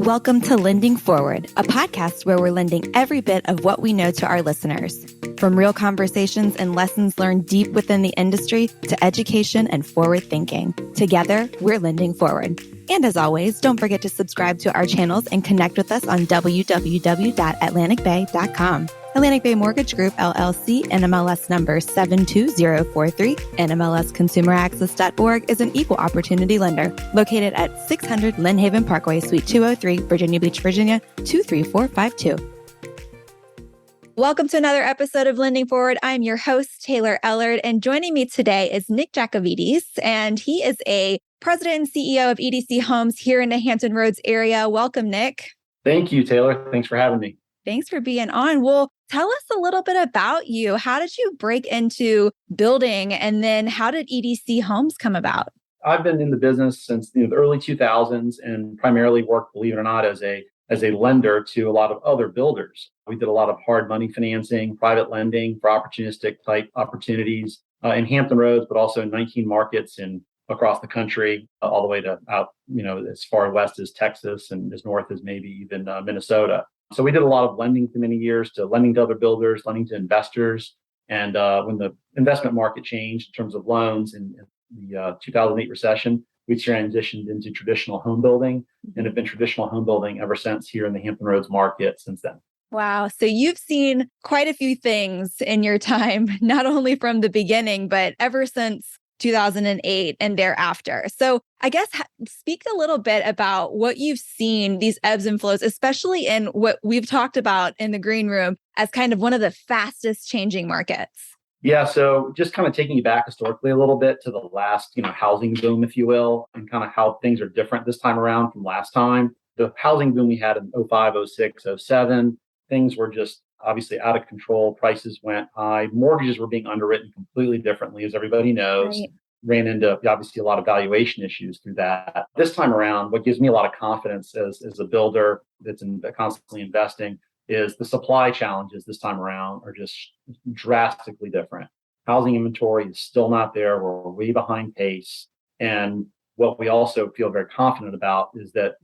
Welcome to Lending Forward, a podcast where we're lending every bit of what we know to our listeners. From real conversations and lessons learned deep within the industry to education and forward thinking. Together, we're lending forward. And as always, don't forget to subscribe to our channels and connect with us on www.atlanticbay.com. Atlantic Bay Mortgage Group, LLC, NMLS number 72043, NMLSconsumeraccess.org is an equal opportunity lender located at 600 Lynn Haven Parkway, Suite 203, Virginia Beach, Virginia, 23452. Welcome to another episode of Lending Forward. I'm your host, Taylor Ellard, and joining me today is Nick Jacovides, and he is a president and CEO of EDC Homes here in the Hampton Roads area. Welcome, Nick. Thank you, Taylor. Thanks for having me. Thanks for being on. Well, tell us a little bit about you. How did you break into building, and then how did EDC Homes come about? I've been in the business since the early 2000s and primarily worked, believe it or not, as a lender to a lot of other builders. We did a lot of hard money financing, private lending for opportunistic type opportunities in Hampton Roads, but also in 19 markets across the country, all the way to out, as far west as Texas and as north as maybe even Minnesota. So we did a lot of lending for many years, to lending to other builders, lending to investors. And when the investment market changed in terms of loans in the 2008 recession, we transitioned into traditional home building and have been traditional home building ever since here in the Hampton Roads market since then. Wow. So you've seen quite a few things in your time, not only from the beginning, but ever since 2008 and thereafter. So I guess speak a little bit about what you've seen, these ebbs and flows, especially in what we've talked about in the green room as kind of one of the fastest changing markets. Yeah. So just kind of taking you back historically a little bit to the last, housing boom, if you will, and kind of how things are different this time around from last time. The housing boom we had in 05, 06, 07, things were just obviously out of control. Prices went high. Mortgages were being underwritten completely differently, as everybody knows. Right. Ran into obviously a lot of valuation issues through that. This time around, what gives me a lot of confidence as a builder that's constantly investing is the supply challenges this time around are just drastically different. Housing inventory is still not there. We're way behind pace. And what we also feel very confident about is that,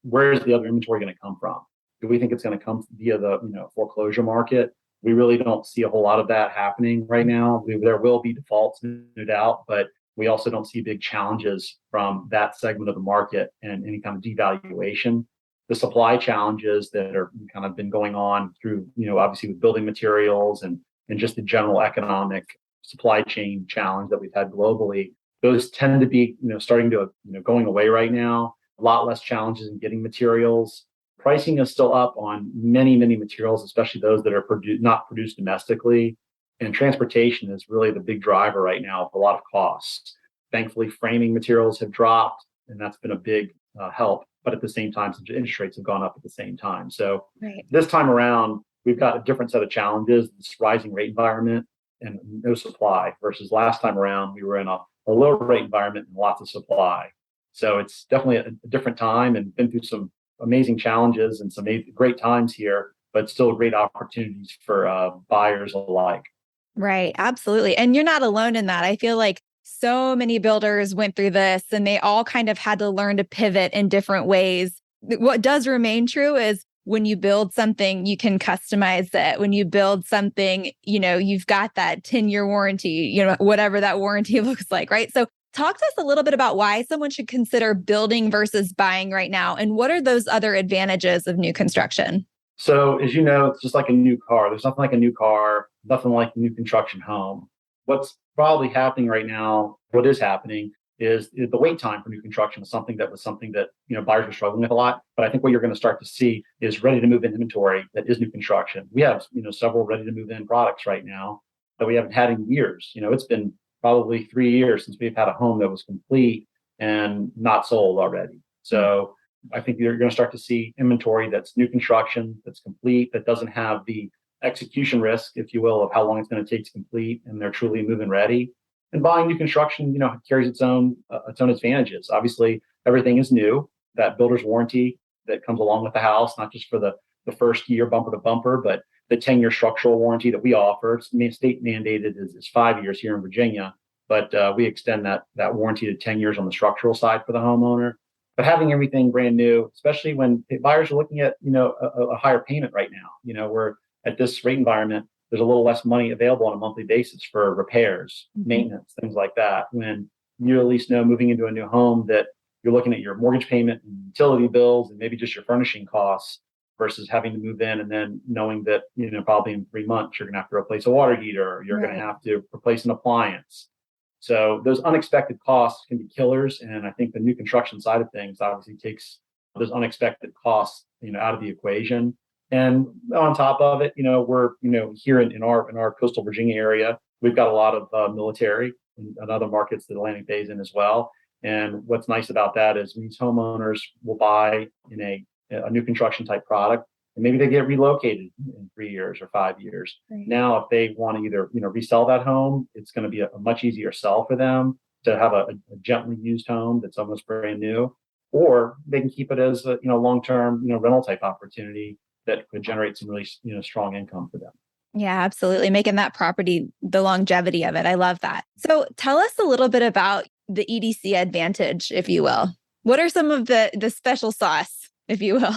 where is the other inventory going to come from? Do we think it's going to come via the foreclosure market? We really don't see a whole lot of that happening right now. There will be defaults, no doubt, but we also don't see big challenges from that segment of the market and any kind of devaluation. The supply challenges that are kind of been going on through, obviously with building materials and just the general economic supply chain challenge that we've had globally, those tend to be, starting to, going away right now. A lot less challenges in getting materials. Pricing is still up on many, many materials, especially those that are not produced domestically. And transportation is really the big driver right now of a lot of costs. Thankfully, framing materials have dropped, and that's been a big help. But at the same time, interest rates have gone up at the same time. So This time around, we've got a different set of challenges, this rising rate environment and no supply, versus last time around, we were in a lower rate environment and lots of supply. So it's definitely a different time, and been through some amazing challenges and some great times here, but still great opportunities for buyers alike. Right. Absolutely. And you're not alone in that. I feel like so many builders went through this and they all kind of had to learn to pivot in different ways. What does remain true is when you build something, you can customize it. When you build something, you've got that 10-year warranty, whatever that warranty looks like, right? So talk to us a little bit about why someone should consider building versus buying right now. And what are those other advantages of new construction? So as you know, it's just like a new car. There's nothing like a new car, nothing like a new construction home. What's probably happening right now, what is happening is the wait time for new construction is something that buyers were struggling with a lot. But I think what you're going to start to see is ready to move in inventory that is new construction. We have, several ready to move in products right now that we haven't had in years. It's been probably 3 years since we've had a home that was complete and not sold already. So I think you're going to start to see inventory that's new construction, that's complete, that doesn't have the execution risk, if you will, of how long it's going to take to complete, and they're truly move-in ready. And buying new construction, carries its own advantages. Obviously, everything is new. That builder's warranty that comes along with the house, not just for the first year bumper to bumper, but the 10-year structural warranty that we offer. It's state mandated is 5 years here in Virginia, but we extend that warranty to 10 years on the structural side for the homeowner. But having everything brand new, especially when buyers are looking at, a higher payment right now, we're at this rate environment, there's a little less money available on a monthly basis for repairs, maintenance, things like that. When you at least know moving into a new home that you're looking at your mortgage payment and utility bills and maybe just your furnishing costs versus having to move in and then knowing that, probably in 3 months, you're going to have to replace a water heater, or you're going to have to replace an appliance. So those unexpected costs can be killers. And I think the new construction side of things obviously takes those unexpected costs, out of the equation. And on top of it, we're, here in our coastal Virginia area, we've got a lot of military and other markets that Atlantic Bay is in as well. And what's nice about that is these homeowners will buy in a new construction type product, and maybe they get relocated in 3 years or 5 years. Right. Now, if they want to either resell that home, it's going to be a much easier sell for them to have a gently used home that's almost brand new, or they can keep it as a long-term rental type opportunity that could generate some really strong income for them. Yeah, absolutely. Making that property, the longevity of it. I love that. So tell us a little bit about the EDC Advantage, if you will. What are some of the special sauce, if you will?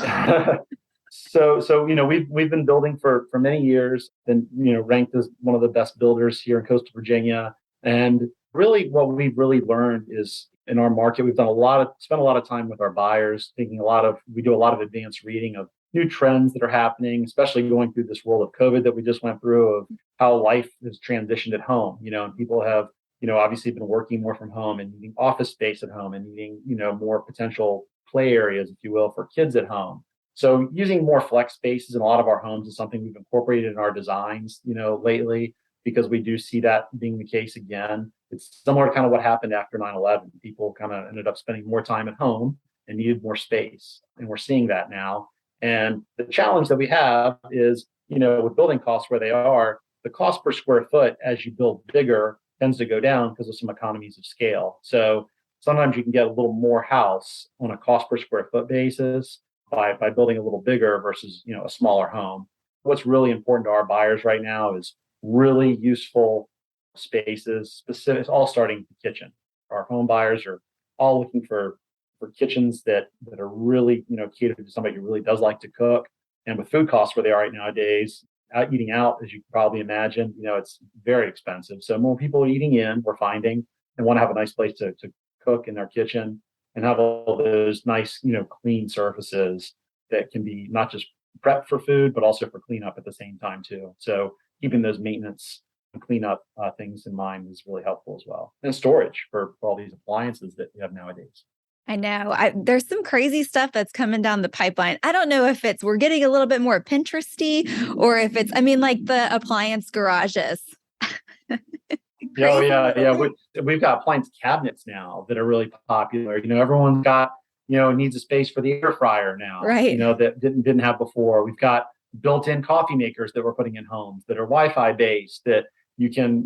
So we've been building for many years, been ranked as one of the best builders here in coastal Virginia. And really what we've really learned is in our market, we've spent a lot of time with our buyers, we do a lot of advanced reading of new trends that are happening, especially going through this world of COVID that we just went through, of how life has transitioned at home, and people have, obviously been working more from home and needing office space at home and needing, more potential play areas, if you will, for kids at home. So using more flex spaces in a lot of our homes is something we've incorporated in our designs, lately, because we do see that being the case again. It's similar to kind of what happened after 9/11. People kind of ended up spending more time at home and needed more space. And we're seeing that now. And the challenge that we have is, with building costs where they are, the cost per square foot as you build bigger tends to go down because of some economies of scale. So sometimes you can get a little more house on a cost per square foot basis by building a little bigger versus, a smaller home. What's really important to our buyers right now is really useful spaces, specific, all starting with the kitchen. Our home buyers are all looking for kitchens that are really, catered to somebody who really does like to cook. And with food costs where they are right nowadays, eating out, as you can probably imagine, it's very expensive. So more people are eating in, we're finding, and want to have a nice place to cook in their kitchen and have all those nice, clean surfaces that can be not just prep for food, but also for cleanup at the same time too. So keeping those maintenance and cleanup things in mind is really helpful as well. And storage for all these appliances that you have nowadays. I know. There's some crazy stuff that's coming down the pipeline. I don't know if we're getting a little bit more Pinteresty, or if like the appliance garages. Oh, yeah. We've got appliance cabinets now that are really popular. Everyone's got, needs a space for the air fryer now, right? That didn't have before. We've got built-in coffee makers that we're putting in homes that are Wi-Fi based, that you can,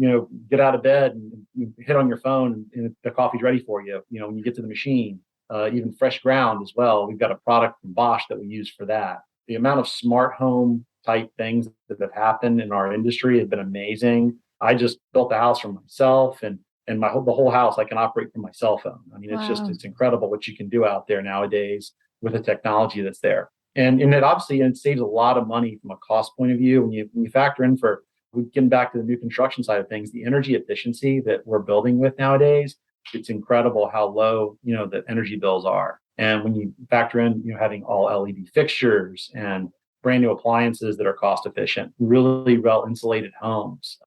get out of bed and hit on your phone and the coffee's ready for you, when you get to the machine. Even fresh ground as well. We've got a product from Bosch that we use for that. The amount of smart home type things that have happened in our industry has been amazing. I just built a house for myself, and the whole house I can operate from my cell phone. I mean, it's incredible what you can do out there nowadays with the technology that's there. And it obviously saves a lot of money from a cost point of view. When you factor in, we getting back to the new construction side of things, the energy efficiency that we're building with nowadays, it's incredible how low, the energy bills are. And when you factor in, having all LED fixtures and brand new appliances that are cost efficient, really well insulated homes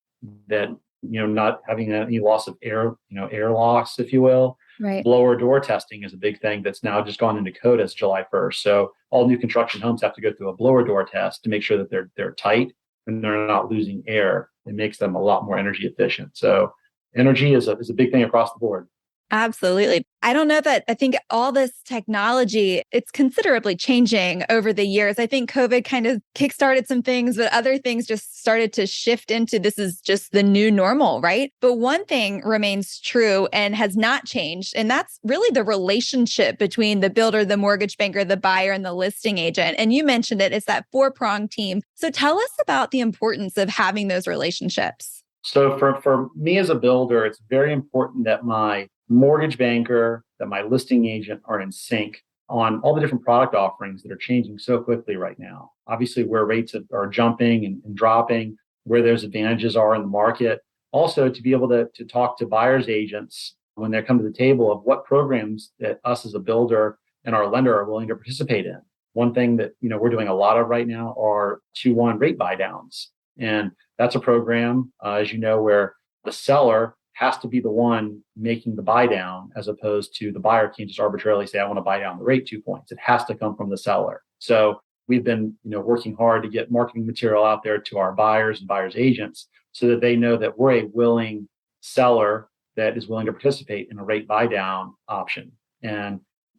that, not having any loss of air, air loss, if you will. Right. Blower door testing is a big thing that's now just gone into code as July 1st. So all new construction homes have to go through a blower door test to make sure that they're tight and they're not losing air. It makes them a lot more energy efficient. So energy is a big thing across the board. Absolutely. I don't know that I think all this technology, it's considerably changing over the years. I think COVID kind of kickstarted some things, but other things just started to shift into this is just the new normal, right? But one thing remains true and has not changed, and that's really the relationship between the builder, the mortgage banker, the buyer, and the listing agent. And you mentioned it's that four-pronged team. So tell us about the importance of having those relationships. So for me as a builder, it's very important that my mortgage banker, that my listing agent are in sync on all the different product offerings that are changing so quickly right now. Obviously, where rates are jumping and dropping, where those advantages are in the market. Also, to be able to talk to buyers agents when they come to the table of what programs that us as a builder and our lender are willing to participate in. One thing that we're doing a lot of right now are 2-1 rate buy downs. And that's a program, as you know, where the seller has to be the one making the buy down, as opposed to the buyer can't just arbitrarily say, I want to buy down the rate 2 points. It has to come from the seller. So we've been working hard to get marketing material out there to our buyers and buyers agents so that they know that we're a willing seller that is willing to participate in a rate buy down option. And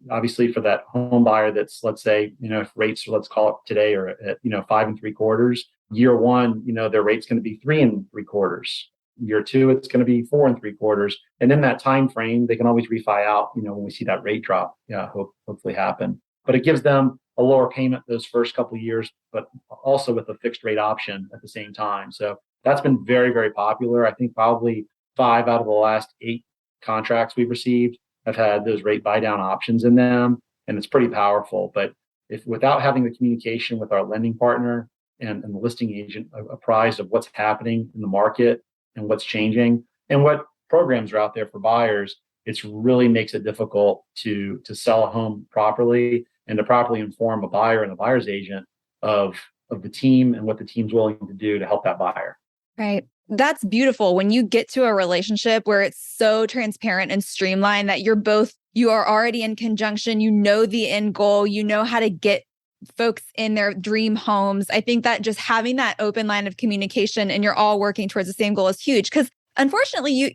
obviously for that home buyer that's, let's say, if rates, let's call it today, are at 5.75, year one, their rate's going to be 3.75. Year two, it's going to be 4.75. And in that time frame, they can always refi out, when we see that rate drop, hopefully happen. But it gives them a lower payment those first couple of years, but also with a fixed rate option at the same time. So that's been very, very popular. I think probably 5 out of the last 8 contracts we've received have had those rate buy down options in them. And it's pretty powerful. But if without having the communication with our lending partner and the listing agent apprised of what's happening in the market and what's changing and what programs are out there for buyers, it really makes it difficult to sell a home properly and to properly inform a buyer and a buyer's agent of the team and what the team's willing to do to help that buyer. Right. That's beautiful when you get to a relationship where it's so transparent and streamlined that you are already in conjunction, the end goal, how to get folks in their dream homes. I think that just having that open line of communication and you're all working towards the same goal is huge, because unfortunately you've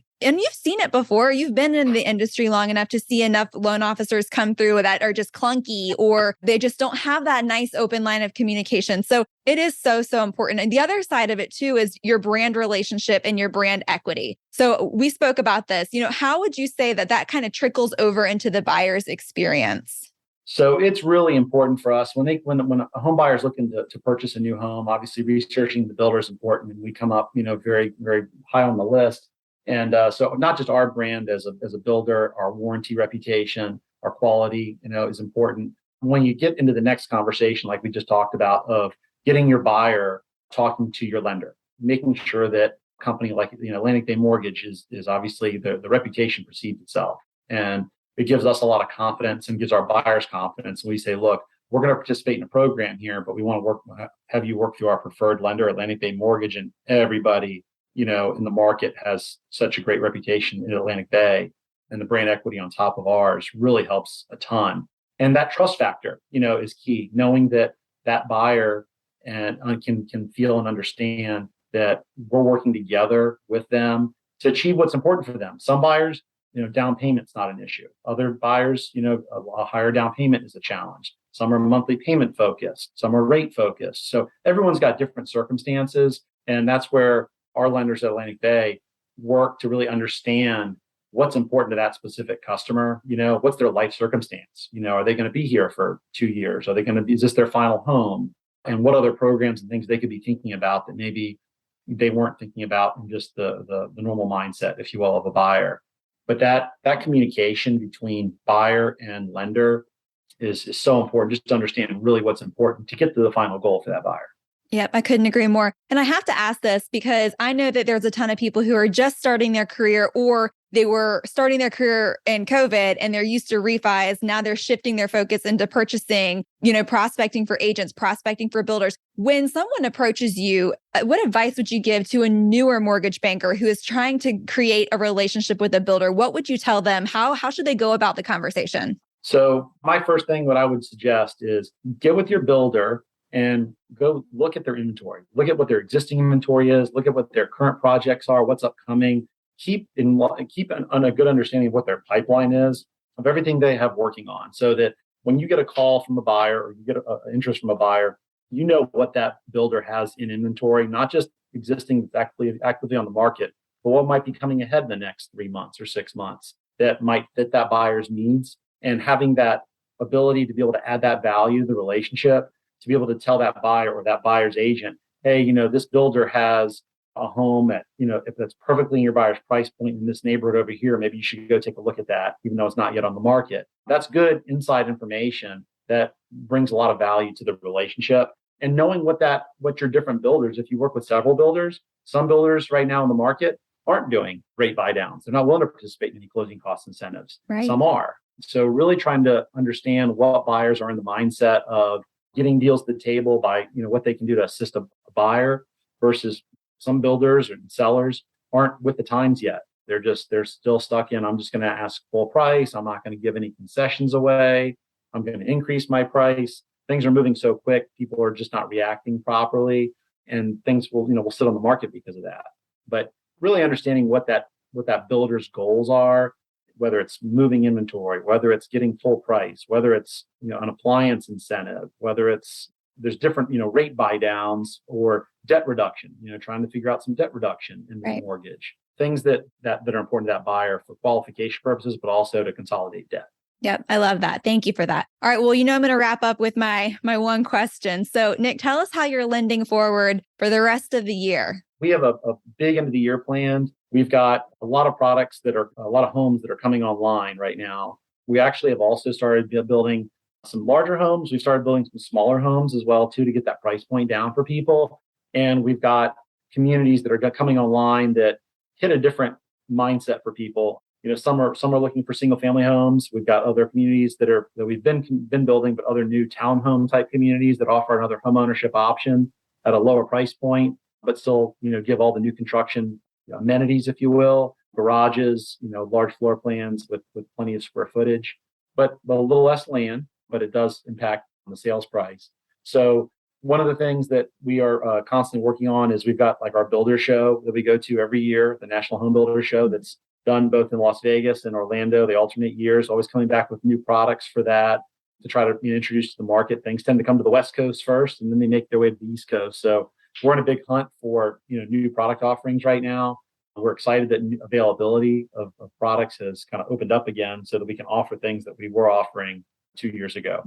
seen it before. You've been in the industry long enough to see enough loan officers come through that are just clunky, or they just don't have that nice open line of communication. So it is so, so important. And the other side of it too is your brand relationship and your brand equity. So we spoke about this, how would you say that kind of trickles over into the buyer's experience? So it's really important for us when a home buyer is looking to purchase a new home. Obviously, researching the builder is important, and we come up, very, very high on the list. And so not just our brand as a builder, our warranty reputation, our quality, is important. When you get into the next conversation, like we just talked about, of getting your buyer talking to your lender, making sure that a company like Atlantic Bay Mortgage is obviously the reputation precedes itself, and it gives us a lot of confidence and gives our buyers confidence. We say, look, we're going to participate in a program here, but we want to have you work through our preferred lender, Atlantic Bay Mortgage, and everybody in the market has such a great reputation in Atlantic Bay, and the brand equity on top of ours really helps a ton. And that trust factor, is key. Knowing that buyer and can feel and understand that we're working together with them to achieve what's important for them. Some buyers, down payment's not an issue. Other buyers, a higher down payment is a challenge. Some are monthly payment focused. Some are rate focused. So everyone's got different circumstances, and that's where our lenders at Atlantic Bay work to really understand what's important to that specific customer. What's their life circumstance? Are they going to be here for 2 years? Is this their final home? And what other programs and things they could be thinking about that maybe they weren't thinking about in just the normal mindset, if you will, of a buyer. But that communication between buyer and lender is so important, just to understand really what's important to get to the final goal for that buyer. Yep, I couldn't agree more. And I have to ask this because I know that there's a ton of people who are just starting their career, or they were starting their career in COVID and they're used to refis. Now they're shifting their focus into purchasing, prospecting for agents, prospecting for builders. When someone approaches you, what advice would you give to a newer mortgage banker who is trying to create a relationship with a builder? What would you tell them? How should they go about the conversation? So my first thing, what I would suggest is get with your builder and go look at their inventory. Look at what their existing inventory is. Look at what their current projects are, what's upcoming. Keep on a good understanding of what their pipeline is, of everything they have working on, so that when you get a call from a buyer or you get an interest from a buyer, what that builder has in inventory, not just existing actively on the market, but what might be coming ahead in the next 3 months or 6 months that might fit that buyer's needs. And having that ability to be able to add that value to the relationship, to be able to tell that buyer or that buyer's agent, hey, this builder has a home at, if that's perfectly in your buyer's price point in this neighborhood over here, maybe you should go take a look at that, even though it's not yet on the market. That's good inside information that brings a lot of value to the relationship. And knowing what your different builders, if you work with several builders, some builders right now in the market aren't doing rate buy downs. They're not willing to participate in any closing cost incentives. Right. Some are. So really trying to understand what buyers are in the mindset of getting deals to the table by, what they can do to assist a buyer versus some builders or sellers aren't with the times yet. They're still stuck in, I'm just going to ask full price. I'm not going to give any concessions away. I'm going to increase my price. Things are moving so quick. People are just not reacting properly, and things will sit on the market because of that. But really understanding what that builder's goals are, whether it's moving inventory, whether it's getting full price, whether it's, an appliance incentive, whether there's different, rate buy downs or debt reduction, trying to figure out some debt reduction in the mortgage, things that are important to that buyer for qualification purposes, but also to consolidate debt. Yep. I love that. Thank you for that. All right. Well, I'm going to wrap up with my one question. So Nick, tell us how you're lending forward for the rest of the year. We have a big end of the year planned. We've got a lot of homes that are coming online right now. We actually have also started building some larger homes. We've started building some smaller homes as well, too, to get that price point down for people. And we've communities that are coming online that hit a different mindset for people. Some are looking for single family homes. We've got other communities that we've been building, but other new townhome type communities that offer another home ownership option at a lower price point, but still, give all the new construction amenities, if you will, garages, large floor plans with plenty of square footage, but a little less land, but it does impact on the sales price. So one of the things that we are constantly working on is we've got our builder show that we go to every year, the National Home Builder Show that's done both in Las Vegas and Orlando. They alternate years, always coming back with new products for that to try to introduce to the market. Things tend to come to the West Coast first, and then they make their way to the East Coast. So we're in a big hunt for new product offerings right now. We're excited that availability of products has kind of opened up again so that we can offer things that we were offering 2 years ago.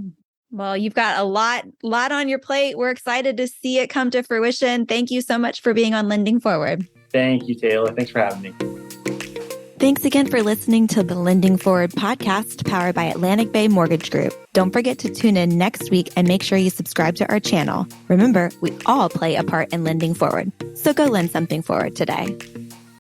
Well, you've got a lot on your plate. We're excited to see it come to fruition. Thank you so much for being on Lending Forward. Thank you, Taylor. Thanks for having me. Thanks again for listening to the Lending Forward podcast powered by Atlantic Bay Mortgage Group. Don't forget to tune in next week and make sure you subscribe to our channel. Remember, we all play a part in lending forward. So go lend something forward today.